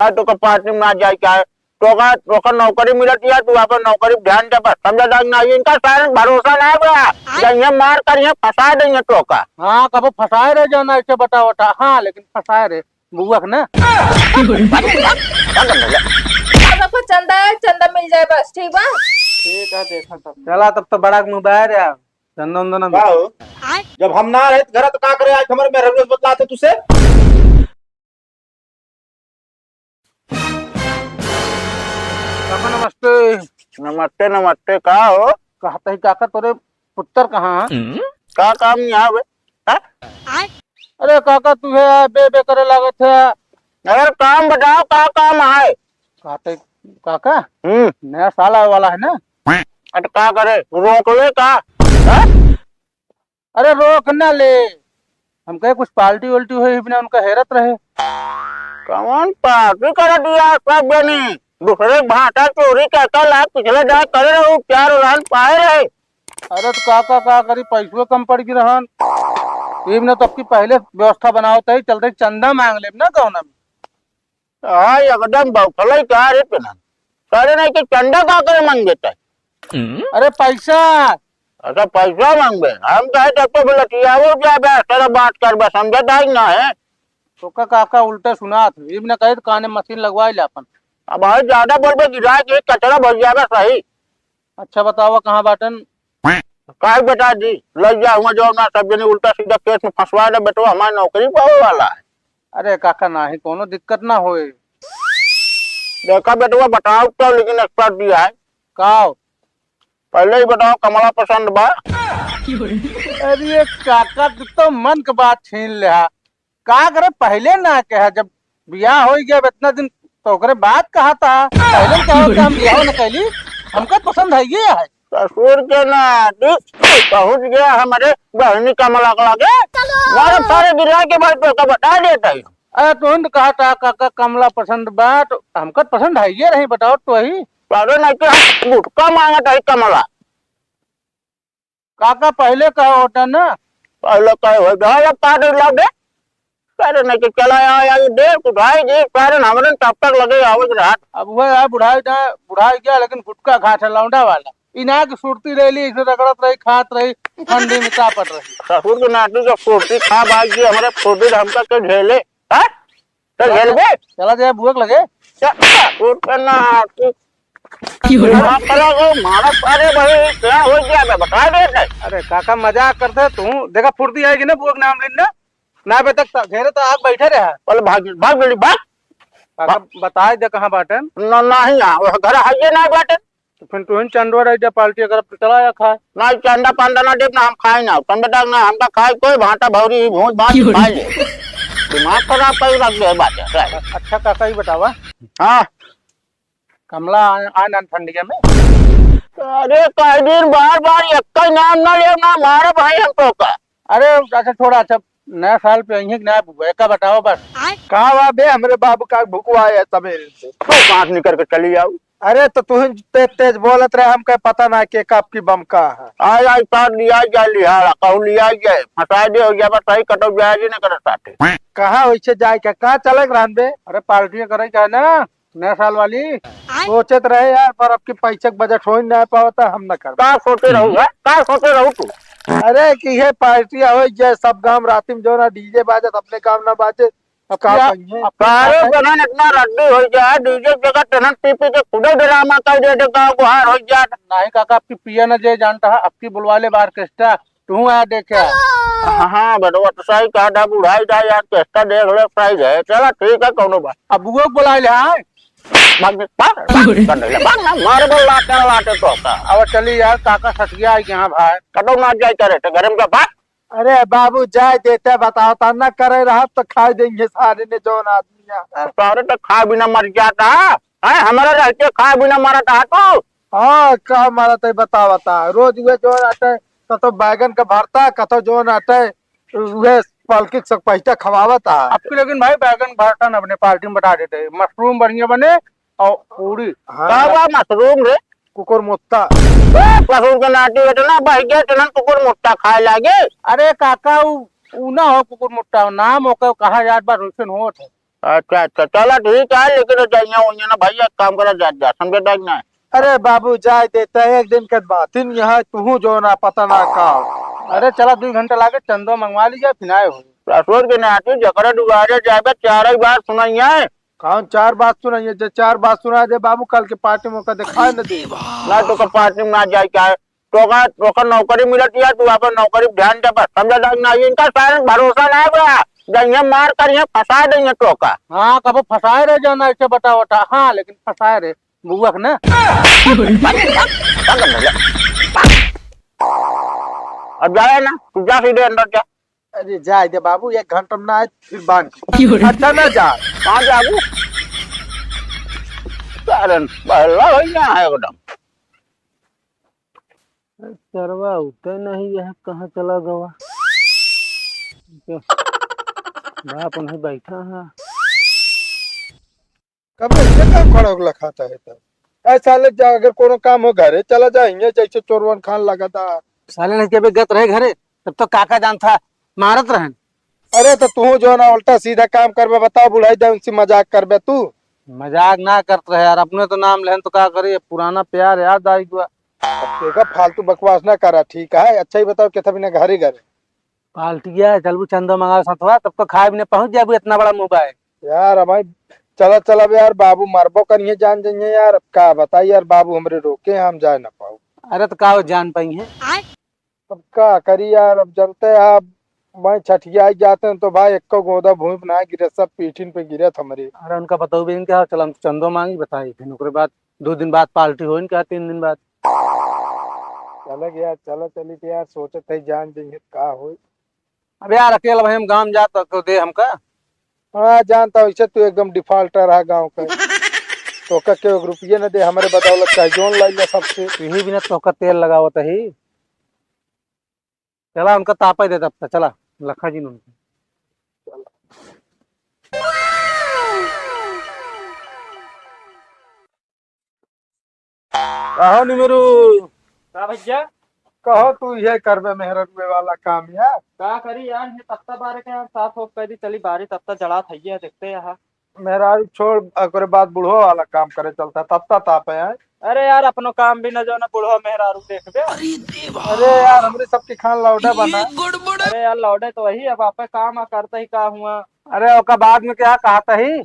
तो का पार्टी में ना जाए क्या है तो का नौकरी मिलती है तू अपन नौकरी ध्यान दे बस समझा जाए ना इनका सारा भरोसा ना है बड़ा ये मार कर ये फंसा देंगे तो का। हाँ कब फंसाए रहे जाना ऐसे बता बता। हाँ लेकिन फंसाए रहे बुआ ना। सबको चंदा है, चंदा मिल जाए बस ठीक बा। ठीक है देखा तब चला तब तो बड़ा मोबाइल है चंदन दन जब हम ना रहे घर तो का करे आज हमारे में रोज बतलाते तुझसे। नमस्ते। नमस्ते नमस्ते का हो कहते ही काका तोरे पुत्र कहाँ है? का काम यहाँ है? अरे काका तुझे बे बे करे लागत है। अगर काम बताओ का काम है? कहते काका नया साल आने वाला है ना। अरे का करे रोक ले का हा? अरे रोक ना ले हम कहे कुछ पार्टी उल्टी हुई बिना उनका हैरत रहे। कौन पार्टी कर दिया सब बनी दूसरे भाटा चोरी कहता लाख पिछले जाए करे रहो प्यार उड़ान पाए रहे। अरे तो काका का करी पैसों कम पड़ गई रहन इब तो आपकी पहले व्यवस्था बनाओ तही चलते चंदा मांग ले ना कौन हाँ एकदम बौखला क्या रे पेना करे नहीं कि चंदा का करे मांग देता है। अरे पैसा अच्छा पैसा मांगे हम कहे तो बोलतिया वो क्या तेरा बात कर बस समझता ही ना है। तो का काका उल्टा सुना था इब ने कहे तो काने मशीन लगवा ले अपन। अब बहुत ज्यादा बोल पे गिरा के कचरा भर जाएगा सही। अच्छा बताओ कहाँ बाटन काय बता दी लग जाऊंगा जो ना सब जने उल्टा सीधा केस में फंसवा दे बेटो हमारी नौकरी पाने वाला है। अरे काका ना ही कोनो दिक्कत ना होए। देखा बेटवा बताओ तो लेकिन एक्सपर्ट दिया है काओ पहले ही बताओ कमला पसंद बा। अरे काका तू तो मन की बात छीन ले का करे पहले ना कहा जब ब्याह हो गया इतना दिन तो ओकरे बात कहा था पहले कहो कि हम ब्याह न कैली हमका पसंद है ये है। ससुर के ना पहुंच गया हमारे बहनी कमला को लगे मारे सारे गिरा के बाद तो बता देता है। अरे तुम तो कहा था काका कमला पसंद बा तो हमका पसंद है ये नहीं बताओ तो ही अरे नहीं कि गुटका मांगा था कमला काका पहले कहा होता ना पहले कहे हो गया काट लगे अरे नहीं कि चला यार देर उठाई जी कारण हमारे तब तक लगे आवाज रात। अब वह यार बुढ़ाई गया लेकिन गुटका खा था लौंडा वाला इना की सुरती रही इसे रगड़त रही खात रही ठंडी में तापत रही। ससुर के नाती जो फुर्ती खा भाग जी हमारे फुर्ती हमका के झेले हाँ तो झेल बे चला जाए बुअक लगे ससुर के नाती मारा अरे भाई क्या हो गया बता देते। अरे काका मजाक करते तू देखा फुर्ती आएगी ना बुअक नाम लेना ना बे तक घेरे तो आग बैठे रहा बोले भाग भाग बेटी भाग काका बताए दे कहाँ बाटन ना नहीं घर है ना बाटे तो फिर तुम चंदवा रह जा पार्टी अगर चला या खाए ना चंदा पंदा ना देख ना हम खाए ना तुम बेटा ना हमका खाए कोई भाटा भौरी भूज भात खा ले दिमाग खराब कर रख दे बात है। अच्छा काका ही बतावा हाँ कमला आन ठंडिया में अरे कई दिन बार बार एक ही नाम ना ले ना मारे भाई हमको का। अरे अच्छा थोड़ा अच्छा नया साल पे यही नया बुआ का बताओ बस कहा हुआ बे हमारे बाबू का भूखवा है सवेरे से तो कांच निकल के चली जाओ। अरे तो तुम तेज तेज बोलत रहे हमका पता ना के कब की बम का है। आज आज साथ लिया जाए लिहाड़ा कहूँ लिया जाए फंसा दे हो जाए बस सही कटो जाए जी नहीं कर सकते कहाँ वैसे जाए क्या कहाँ चले रहन बे। अरे पार्टी करे क्या ना नया साल वाली सोचत रहे यार पर अब की पैसे बजट हो ही नहीं पाता हम न कर का सोचे रहूँ का सोचे रहूँ तू। अरे कि ये पार्टी हो जाए सब गांव रात में जो ना डीजे बाजे अपने काम ना बाजे अब का सारे जनन इतना रद्दी हो जाए डीजे जगह टनन पी पी के खुदे ड्रामा कर दे गाँव को हार हो जाए। नहीं काका आपकी पिया न जे जानता है आपकी बुलवा ले ऑर्केस्ट्रा तू आया देखे हाँ बेटवा तो सही कहा था बुढ़ाई था यार कैसा देख ले प्राइज है चला ठीक है कौनो बात अब बुआ को बुला ले हाँ मारे बोल लाते लाते तो अब चली यार काका सट गया यहाँ भाई कटो ना जाए करे तो घर में का बात। अरे बाबू जाए देते बताओ ता न करे रहा तो खा देंगे सारे ने जो आदमी सारे तो खा बिना मर जाता है हमारा रहते खा बिना मरा था तो हाँ का मारा तो बताओ बता रोज वे जो आटे कतो बैगन का भरता कतो जो आटे वे पलकी सब पैसा खवावता आपके लेकिन भाई बैगन भरता न अपने पार्टी में बता देते मशरूम बढ़िया बने और पूरी मशरूम रे कुकुर मुत्ता मशरूम के नाटी बेटे ना बह गया टनन कुकुर मुट्टा खाए लागे। अरे काका उ ना हो कुकुर मुट्टा नाम होकर कहा याद बार रोशन हो अच्छा अच्छा चलो ठीक है, लेकिन चाहिए वही ना भाई, एक काम करा जा जा समझे ना। अरे बाबू जाए देता है एक दिन के बाद इन यहाँ तू जो ना पता ना का। अरे चला 2 घंटा लागे चंदो मंगवा लीजिए फिर आए हो। ससुर के नाती जकरा दुआरे जाबे चार ही बार सुनाइए कौन चार बात सुनाइए जो चार बात सुना दे बाबू कल के पार्टी में कदे खाए न दे। ना तो का पार्टी में ना जाए क्या है, तो का नौकरी मिलती है, तू अपन नौकरी ध्यान दे बस समझा ना, इनका सारा भरोसा ना बड़ा जइए मार कर ये फंसा देंगे तो का। हाँ कब फंसाए रहे जाना ऐसे बटा वटा, हाँ लेकिन फंसाए रहे बुआ ना। अब जाए ना तू जा सीधे अंदर जा। अरे जाए दे बाबू 1 घंटा में ना आए फिर बांध अच्छा ना जा। कहाँ जाबू कारण पहला हो गया है एकदम। चरवा उठे नहीं यह कहाँ चला गवा, बाप उन्हें बैठा है। कब ऐसे काम खड़ा होकर खाता है तब ऐसा लग जा अगर कोनो काम हो घरे चला जाएंगे जैसे चोरवन खान लगा था। साले ने जब गत रहे घरे तब तो काका जान था मारत रहन। अरे तो तू जो ना उल्टा सीधा काम करबे बताओ बुढ़ाई दे उनसे मजाक करबे तू। मजाक ना करते रहे यार, अपने तो नाम लेन तो क्या करे, पुराना प्यार याद आई हुआ। देखा फालतू बकवास ना करा ठीक है, अच्छा ही बताओ कितना भी ना घरे घरे पाल्टिया चलबू चंदो मंगा सतवा तब तो खाए भी पहुंच जाबू, इतना बड़ा मोबाइल यार हमारी चला चला यार बाबू मरबो करिए जान जाइए यार अब का बताइए यार बाबू हमरे रोके हम जाए ना पाओ। अरे तो का जान पाई है। अब का करी यार अब जनते हैं आप मैं छठिया जाते हैं तो भाई एक गोदा भूमि ना गिरे सब पीठिन पे गिरे हमारे। अरे उनका बताओ भी इनके चल हम चंदो मांगी बताई फिर ओकरे बाद 2 दिन बाद पार्टी हो इनका 3 दिन बाद। चल गया चलो चली तो यार सोचे थे जान जाइए का हो। अब यार अकेला भाई हम गांव जाता तो दे हमका। हाँ जानता हूँ इसे तू एकदम डिफॉल्टर है गाँव का तो का क्यों रुपये न दे हमारे बदौलत का जोन लाई ले सबसे। यही बिना तो तेल लगावत ही। चला उनका तापा ही देता था, चला लखा जी उनका। कहो निमेरू का भैया कहो तू ये करबे मेहरत वाला काम यार। का करी यार ये तख्ता बारे के यार साफ हो पैदी चली बारी तख्ता जड़ा थैया देखते यहाँ। मेरा छोड़ अगर बात बुढ़ो वाला काम करे चलता तब तक ताप है। अरे यार अपनो काम भी न जो न बुढ़ो मेहरारू देख दे। अरे यार हमरे सबके खान लौटा बना। अरे यार लौटे तो वही अब आप काम करता ही का हुआ। अरे ओका बाद में क्या कहा था ही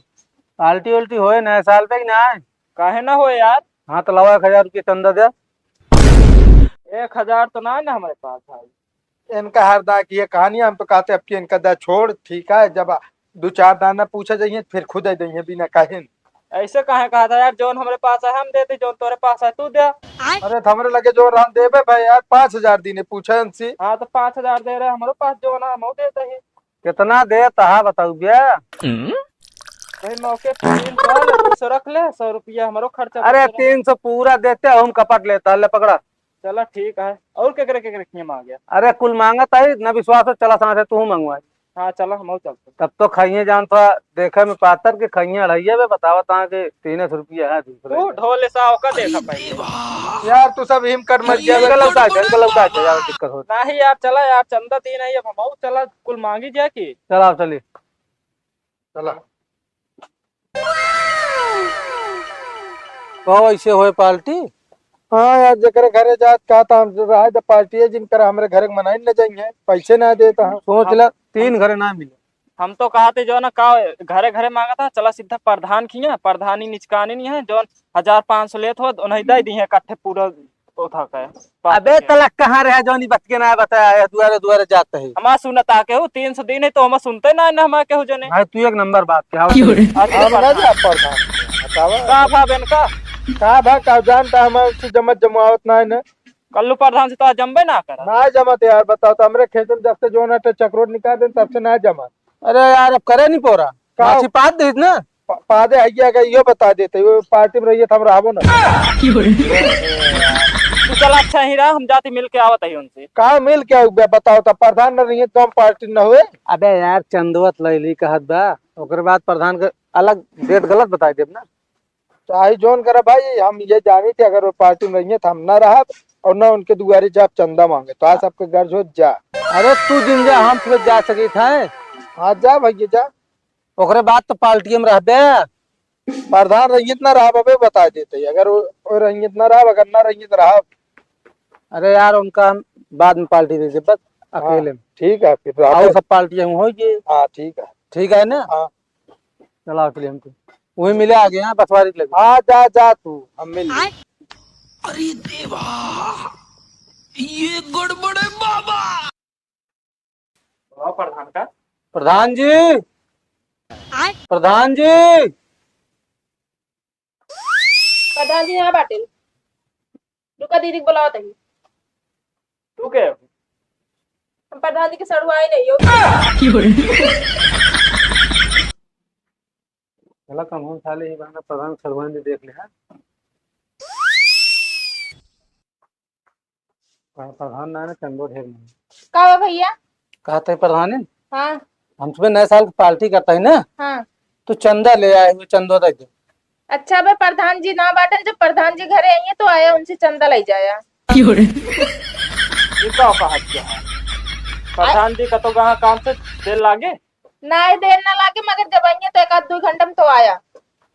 पाल्टी उल्टी होए नए साल पे ना आए। काहे ना हो यार। हाँ तो लवा 1000 रुपये चंदा दे। 1000 तो ना है ना हमारे पास भाई। इनका हरदा की ये कहानी हम तो कहते अब की इनका दा छोड़ ठीक है जब 2-4 दाना पूछा जाइए फिर खुद आ जाइए बिना कहे। ऐसे काहे कहा था यार जोन हमारे पास है हम देते जोन तुम्हारे पास है तू दे। अरे हमरे लगे जो हम देवे भाई यार 5000 दीने पूछा इनसे। हाँ तो 5000 दे रहे हमारे पास जो ना हम देते ही। कितना दे तहा बताऊ भैया। भाई मौके 300 रख ले 100 रुपया हमारो खर्चा। अरे 300 पूरा देते हम कपट लेता ले पकड़ा। चला ठीक है और केकरे मांग गया। अरे कुल मांगा था ही न विश्वास हो चला समझ तू मंगवाई। हाँ चला हम चलते। तब तो खाइए जान था देखे में पातर के खाइए अढ़ाइया में बतावा ता के 300 रुपया है दूसरे। तू ढोले साव का देखा पहले यार तू सब हिम कर मत जा गलौता है यार दिक्कत हो। नहीं यार चला यार चंदा 3 है अब हम चला कुल मांगी जाए की। चल आप चलिए चला। तो ऐसे होए पार्टी। हाँ यार जकरे घरे जात का था हम रहा द पार्टी है जिनकर हमरे घरे मनाई न जाइए पैसे ना देता हम। सोच ला 3 घरे ना मिले। हम तो कहते जो ना का घरे घरे मांगा था चला सीधा प्रधान खिया प्रधानी निचकानी नहीं है जो 1500 लेत हो उन्हें दे दी है इकट्ठे पूरा उठा के। अबे तलक कहाँ रहे जोनी बच के ना बताया दुआरे दुआरे जाते है। हमारा सुनता के हो 300 दिन है तो हम सुनते ना हमारे के हो जो ने। भाई तू एक नंबर बात क्या हम ना जा प्रधान बतावा का भाबेन का भा का जानता हम उससे जमत जमावत ना है ना कल्लू प्रधान से तो जम्बे ना करा। ना जमत यार बताओ तो हमरे खेत में जब से जो ना चक्रोट निकाल दे तब से ना जमा। अरे यार अब करे नहीं पोरा का छिपात दे ना पादे हइया का यो बता देते वो पार्टी में रहिए हम रहबो ना। तू चला अच्छा ही रहा हम जाते मिल के आवत है उनसे। का मिल क्या बताओ तो प्रधान न रहिए तो हम पार्टी न हुए। अबे यार चंदवत लैली कहत बा ओकर बाद प्रधान के अलग डेट गलत बताई देब ना। चाहे जोन करा भाई हम ये जानी थे अगर वो पार्टी में रहिए तो हम ना रहा और ना उनके दुआरे जा चंदा मांगे तो आज आपके गर्ज हो जा। अरे तू दिन जा हम फिर जा सके था। हाँ जा भैया जा। ओकरे बाद तो पार्टी में रहबे। प्रधान रंजित ना रहा अबे बता देते अगर वो रंजित ना रहा अगर ना रंजित रहा। अरे यार उनका हम बाद में पार्टी दे दे बस अकेले में। ठीक है फिर और सब पार्टी हम हो गए। हाँ ठीक है। ठीक है ना। हाँ चला अकेले हमको वही मिले आ गए हैं बसवारी लगे। हाँ जा जा तू हम मिल लेंगे। अरे देवा, ये गड़बड़ है बाबा। प्रधान का प्रधान जी, प्रधान जी। प्रधान जी यहाँ बाटे। रुका दीदी को बुलाओ तभी। तू के हम प्रधान जी के सड़ुआई नहीं हो। चला कम हो साले ही बहाना प्रधान सरवन जी देख ले। हाँ प्रधान ना ना चंदो ढेर नहीं का हुआ भैया? कहते प्रधान है हाँ हम सुबह नए साल की पार्टी करता है ना हाँ। तो चंदा ले आए हुए चंदो दे दे। अच्छा भाई प्रधान जी ना बाटन, जब प्रधान जी घरे आई है तो आया उनसे चंदा ले जाया। ये का कहा क्या है? प्रधान जी का तो कहाँ काम से देर लागे। ना ही देर ना लागे, मगर जब आई है तो एक आध 2 घंटे में तो आया।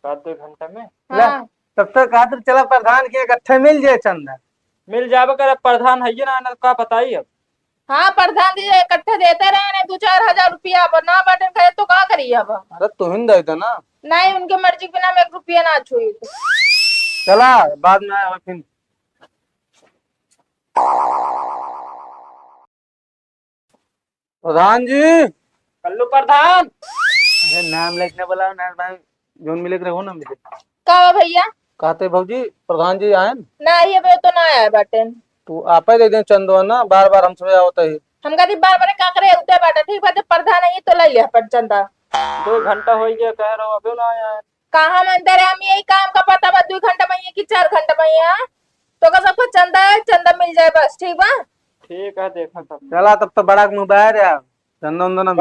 आध 2 घंटे में हाँ तब तक कहा तो चला प्रधान के इकट्ठे मिल जाए चंदा। मिल जाबे करे। प्रधान है ना ना का बताई अब। हाँ प्रधान जी इकट्ठे देते रहे 2-4 हजार रुपया, अब ना बाटन करे तो का करिए अब। अरे तुम ही दे दो ना। नहीं उनके मर्जी के बिना में 1 रुपया ना छुई। चला बाद में आया फिर। प्रधान जी। कल्लू प्रधान अरे नाम लिखने बोला नाम जोन मिले रहो ना मिले। का हुआ भैया? कहते भौजी प्रधान जी आए न, ना ये बे तो ना आया बाटन। तू आप ही दे दे चंदो ना बार बार हमसे होता ही। हम कभी बार बार का करे उते बाटन। ठीक बात है प्रधान आई तो ले लिया पर चंदा। 2 घंटा हो गया कह रहा हूँ अभी ना आया है। कहाँ में अंदर है? हम यही काम का पता बा 2 घंटा में कि 4 घंटा में है तो का सबको चंदा है, चंदा मिल जाए बस। ठीक बा ठीक है देखा तब। चला तब तो बड़ा मोबाइल है चंदो उंदो ना।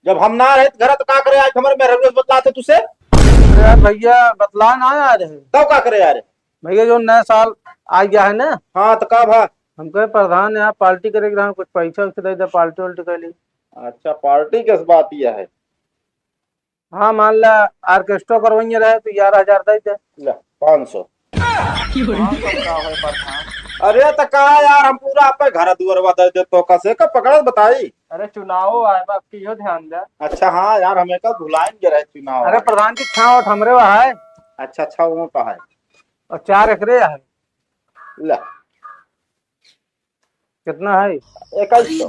जब हम ना रहे घर तो का करे आज हमारे में रोज बतलाते तुझसे अरे यार भैया बतला ना आ रहे तब का करे यार। भैया जो नया साल आ गया है ना हाँ तो का भा। हम कहे प्रधान यहाँ पार्टी करेगी कुछ पैसा वैसा दे दे पार्टी वार्टी कर ली। अच्छा पार्टी किस बात यह है। हाँ मान ला ऑर्केस्ट्रा करवाइए रहे तो 11,000 दे दे। 500। अरे तो का यार हम पूरा आप घर दुआर दे दे तो कैसे का पकड़ बताई। अरे चुनाव आए बाप की यो ध्यान दे। अच्छा हाँ यार हमें कल भुलाएंगे रहे चुनाव। अरे प्रधान जी छाव हमरे वहाँ है अच्छा अच्छा वो का है और 4 एकरे है। ले कितना है? 2100।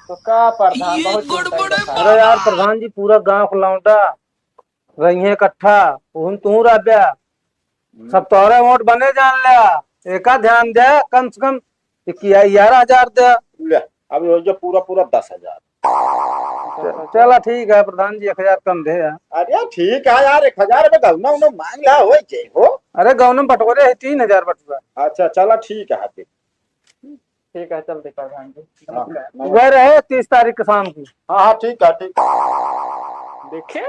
तो का प्रधान ये बहुत गड़बड़ है चिंता अरे यार प्रधान जी पूरा गांव को लौटा रही है इकट्ठा तू रह सब तोरे वोट बने जान लिया। एका ध्यान दे कम से कम 11,000 दे। ले अब हो जो पूरा पूरा 10,000। चला ठीक है प्रधान जी 1,000 कम दे यार। अरे ठीक है यार 1,000 में गौना उन्हें मांग ला हो जे हो। अरे गौनम बटोरे है 3,000 बटुआ। अच्छा चला ठीक है हाथी। ठीक है चल दे प्रधान जी। वह रहे 30 तारीख की शाम की। हाँ हाँ ठीक है ठीक। देखे